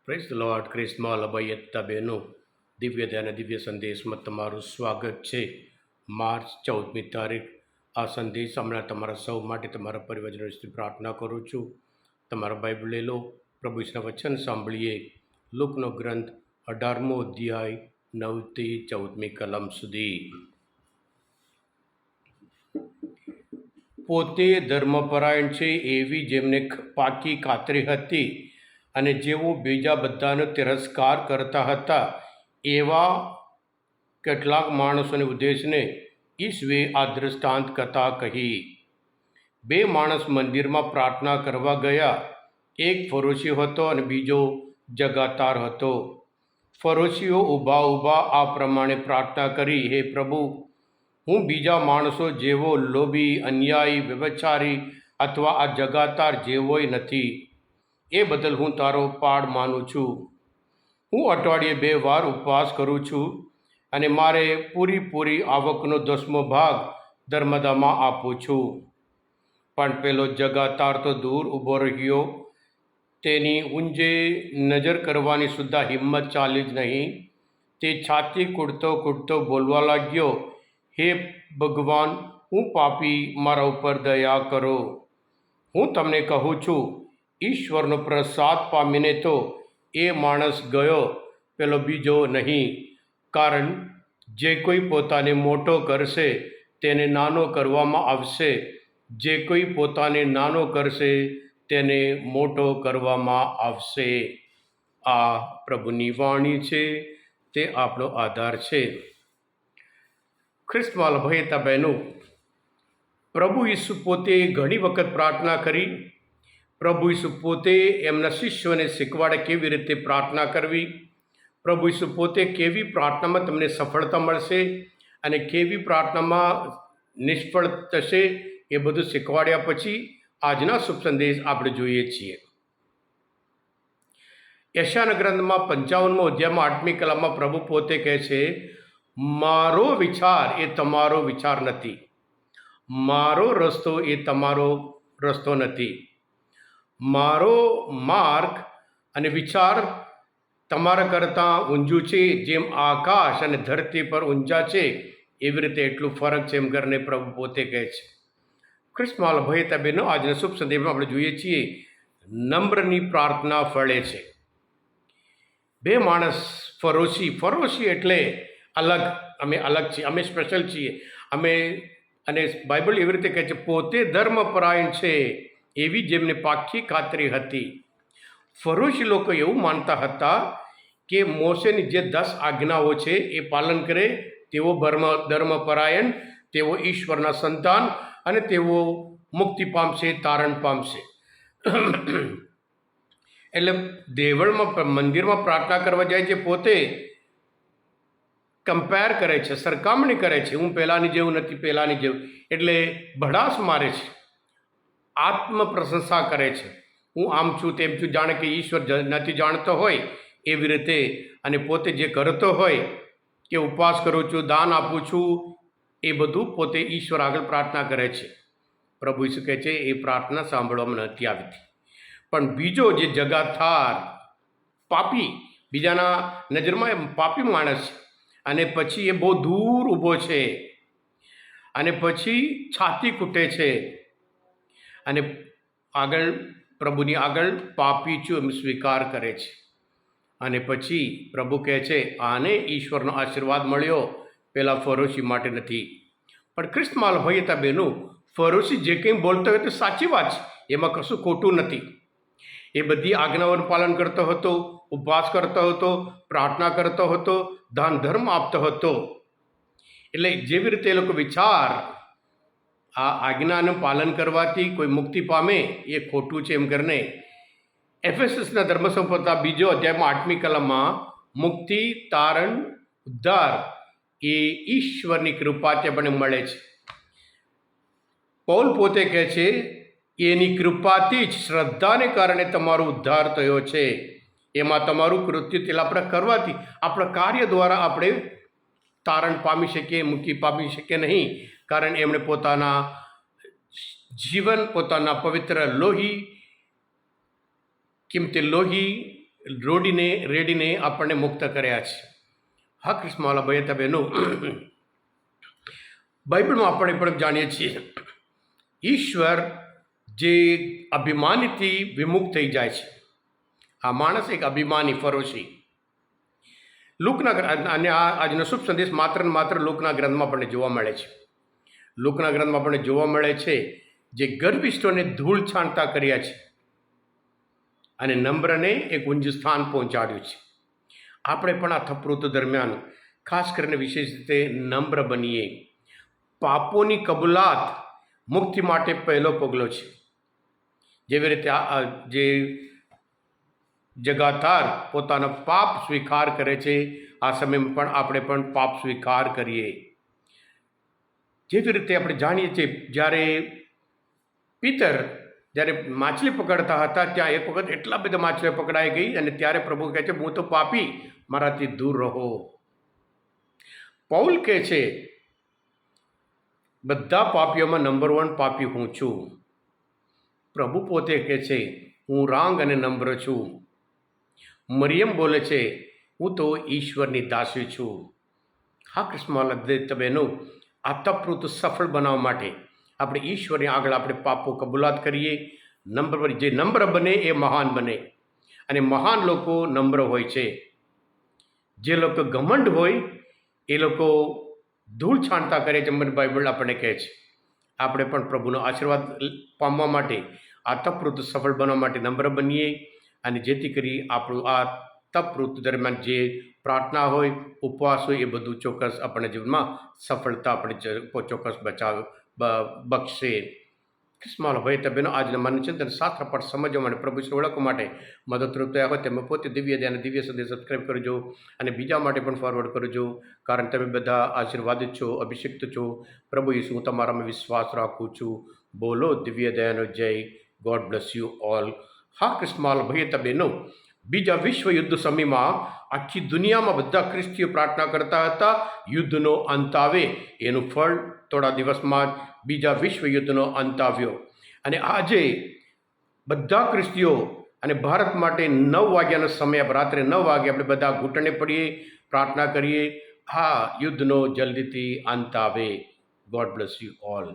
Praise the lord. ક્રિસ્મા લબૈયત્તા બહેનો, દિવ્ય ધ્યાન દિવ્ય સંદેશમાં તમારું સ્વાગત છે. માર્ચ 14મી તારીખ. આ સંદેશ હમણાં તમારા સૌ માટે તમારા પરિવારજનો પ્રાર્થના કરું છું. તમારા બાઇબલ લઈ લો, પ્રભુ ઈશ્વરના વચન સાંભળીએ. લુકનો ગ્રંથ 18મો અધ્યાય 9થી 14મી કલમ સુધી. પોતે ધર્મપરાયણ છે એવી જેમને પાકી ખાતરી હતી અને જેઓ બીજા બધાનો તિરસ્કાર કરતા હતા એવા કેટલાક માણસોને ઉદ્દેશને ઈસુએ આ દૃષ્ટાંત કથા કહી. બે માણસ મંદિરમાં પ્રાર્થના કરવા ગયા. એક ફરોશી હતો અને બીજો જગાતાર હતો. ફરોશીઓ ઊભા આ પ્રમાણે પ્રાર્થના કરી, હે પ્રભુ, હું બીજા માણસો જેવો લોભી, અન્યાયી, વ્યભિચારી અથવા આ જગાતાર જેવોય નથી. એ બદલ હું તારો પાડ માનું છું. હું અઠવાડિયે 2 વાર ઉપવાસ કરું છું અને મારે પૂરી આવકનો 10મો ભાગ ધર્મદામાં આપું છું. પણ પેલો જગાતાર તો દૂર ઊભો રહ્યો. તેની ઊંજે નજર કરવાની સુદ્ધા હિંમત ચાલી જ નહીં. તે છાતી કૂટતો બોલવા લાગ્યો, હે ભગવાન, હું પાપી, મારા ઉપર દયા કરો. હું તમને કહું છું, ઈશ્વરનો પ્રસાદ પામીને તો એ માણસ ગયો, પેલો બીજો નહીં. કારણ જે કોઈ પોતાને મોટો કરશે તેને નાનો કરવામાં આવશે, જે કોઈ પોતાને નાનો કરશે તેને મોટો કરવામાં આવશે. આ પ્રભુની વાણી છે, તે આપણો આધાર છે. ખ્રિસ્તમાં ભયતા બહેનો, પ્રભુ ઈસુ પોતે ઘણી વખત પ્રાર્થના કરી. પ્રભુ ઈસુ પોતે એમના શિષ્યોને શીખવાડે કેવી રીતે પ્રાર્થના કરવી. પ્રભુ ઈસુ પોતે કેવી પ્રાર્થનામાં તમને સફળતા મળશે અને કેવી પ્રાર્થનામાં નિષ્ફળ થશે એ બધું શીખવાડ્યા પછી આજના શુભ સંદેશ આપણે જોઈએ છીએ. યશાયાના ગ્રંથમાં 55મો અધ્યાયમાં 8મી કલમમાં પ્રભુ પોતે કહે છે, મારો વિચાર એ તમારો વિચાર નથી, મારો રસ્તો એ તમારો રસ્તો નથી. મારો માર્ગ અને વિચાર તમારા કરતાં ઊંચું છે. જેમ આકાશ અને ધરતી પર ઊંચા છે એવી રીતે એટલું ફરક છે એમ કરીને પ્રભુ પોતે કહે છે. ખ્રિસ્તમાં ભયતા બહેનો, આજના શુભ સંદેશમાં આપણે જોઈએ છીએ નમ્રની પ્રાર્થના ફળે છે. બે માણસ ફરોશી એટલે અલગ. અમે અલગ છીએ, અમે સ્પેશિયલ છીએ. અને બાઇબલ એવી રીતે કહે છે, પોતે ધર્મપરાયણ છે એવી જેમને પાકી ખાતરી હતી. ફરોશી લોકો એવું માનતા હતા કે મોશેની જે 10 આજ્ઞાઓ છે એ પાલન કરે તેઓ ધર્મપરાયણ, તેઓ ઈશ્વરના સંતાન અને તેઓ મુક્તિ પામશે, તારણ પામશે. એટલે દેવળમાં મંદિરમાં પ્રાર્થના કરવા જાય છે, પોતે કમ્પેર કરે છે, સરખામણી કરે છે, હું પહેલાંની જેવું નથી, પહેલાંની જેવું. એટલે ભડાસ મારે છે, આત્મ પ્રશંસા કરે છે, હું આમ છું તેમ છું, જાણે કે ઈશ્વર નથી જાણતો હોય એવી રીતે. અને પોતે જે કરતો હોય કે ઉપવાસ કરું છું, દાન આપું છું, એ બધું પોતે ઈશ્વર આગળ પ્રાર્થના કરે છે. પ્રભુ ઈસુ કહે છે એ પ્રાર્થના સાંભળવામાં નથી આવતી. પણ બીજો જે જગાતાર પાપી, બીજાના નજરમાં એ પાપી માણસ છે અને પછી એ બહુ દૂર ઊભો છે અને પછી છાતી કૂટે છે અને આગળ પ્રભુની આગળ પાપી છું એમ સ્વીકાર કરે છે. અને પછી પ્રભુ કહે છે આને ઈશ્વરનો આશીર્વાદ મળ્યો, પેલા ફરોશી માટે નથી. પણ ખ્રિસ્તમાં ભયતા બહેનો, ફરોશી જે કંઈ બોલતો હોય તો સાચી વાત છે, એમાં કશું ખોટું નથી. એ બધી આજ્ઞાઓનું પાલન કરતો હતો, ઉપવાસ કરતો હતો, પ્રાર્થના કરતો હતો, દાન ધર્મ આપતો હતો. એટલે જેવી રીતે એ લોકો વિચાર આ આજ્ઞાનું પાલન કરવાથી કોઈ મુક્તિ પામે એ ખોટું છે એમ કરીને એફેસસના ધર્મસંહિતા 2 અધ્યાયમાં 8મી કલમમાં મુક્તિ, તારણ, ઉદ્ધાર એ ઈશ્વરની કૃપાથી આપણને મળે છે. પૌલ પોતે કહે છે એની કૃપાથી જ શ્રદ્ધાને કારણે તમારો ઉદ્ધાર થયો છે. એમાં તમારું કૃત્ય તેલા આપણે કરવાથી, આપણા કાર્ય દ્વારા આપણે તારણ પામી શકીએ, મુક્તિ પામી શકીએ નહીં. કારણ એમણે પોતાના જીવન, પોતાના પવિત્ર લોહી, કિંમતી લોહી રેડીને આપણને મુક્ત કર્યા છે. હા કૃષ્ણવાલા ભાઈ બહેનો, બાઇબલમાં આપણે પણ જાણીએ છીએ ઈશ્વર જે અભિમાનથી વિમુખ થઈ જાય છે. આ માણસ એક અભિમાની ફરોશી અને આ આજનો શુભ સંદેશ માત્ર ને માત્ર લુકના ગ્રંથમાં આપણને જોવા મળે છે. લુકના ગ્રંથમાં આપણને જોવા મળે છે જે ગર્વિષ્ઠોને ધૂળ છાંટતા કર્યા છે અને નમ્રને એક ઊંચું સ્થાન પહોંચાડ્યું છે. આપણે પણ આ થપૃત દરમિયાન ખાસ કરીને વિશેષ રીતે નમ્ર બનીએ. પાપોની કબૂલાત મુક્તિ માટે પહેલો પગલો છે. જેવી રીતે જે જગાતાર પોતાનો પાપ સ્વીકાર કરે છે, આ સમયમાં પણ આપણે પણ પાપ સ્વીકાર કરીએ. જેવી રીતે આપણે જાણીએ છીએ જ્યારે પિતર જ્યારે માછલી પકડતા હતા ત્યાં એક વખત એટલા બધા માછલીઓ પકડાઈ ગઈ અને ત્યારે પ્રભુ કહે છે, હું તો પાપી, મારાથી દૂર રહો. પૌલ કહે છે બધા પાપીઓમાં નંબર 1 પાપી હું છું. પ્રભુ પોતે કહે છે હું રાંગ અને નમ્ર છું. મરિયમ બોલે છે હું તો ઈશ્વરની દાસી છું. હા કૃષ્ણવાલા બહેનો, આ તપૃત સફળ બનાવવા માટે આપણે ઈશ્વરની આગળ આપણે પાપો કબૂલાત કરીએ. જે નમ્ર બને એ મહાન બને અને મહાન લોકો નમ્ર હોય છે. જે લોકો ઘમંડ હોય એ લોકો ધૂળ છાંટતા કરે છે. બાઇબલ આપણને કહે છે આપણે પણ પ્રભુનો આશીર્વાદ પામવા માટે આ તપૃત સફળ બનવા માટે નમ્ર બનીએ અને જેથી કરી આપણું આ તપૃત દરમિયાન જે પ્રાર્થના હોય, ઉપવાસ હોય, એ બધું ચોક્કસ આપણા જીવનમાં સફળતા આપણે ચોક્કસ બક્ષશે. કૃષ્ણવાલા ભાઈ બહેનો, આજના મનચિંતન શાસ્ત્ર પાઠ સમજવા માટે પ્રભુ વિશે ઓળખવા માટે મદદરૂપ થયા હોય તમે પોતે દિવ્ય ધ્યાન દિવ્ય સંદેશ સબસ્ક્રાઈબ કરજો અને બીજા માટે પણ ફોરવર્ડ કરજો. કારણ તમે બધા આશીર્વાદિત છો, અભિષિક્ત છો. પ્રભુ ઈસુ હું તમારામાં વિશ્વાસ રાખું છું. બોલો દિવ્ય દયાનો જય. God bless you all. હા કૃષ્ણવાલા ભાઈ બહેનો, બીજા વિશ્વ યુદ્ધ સમયમાં આખી દુનિયામાં બધા ખ્રિસ્તીઓ પ્રાર્થના કરતા હતા યુદ્ધનો અંત આવે. એનું ફળ થોડા દિવસમાં જ બીજા વિશ્વ યુદ્ધનો અંત આવ્યો અને આજે બધા ખ્રિસ્તીઓ અને ભારત માટે 9 વાગ્યાનો સમય, રાત્રે 9 વાગે આપણે બધા ઘૂંટણે પડીએ, પ્રાર્થના કરીએ આ યુદ્ધનો જલ્દીથી અંત આવે. God bless you all.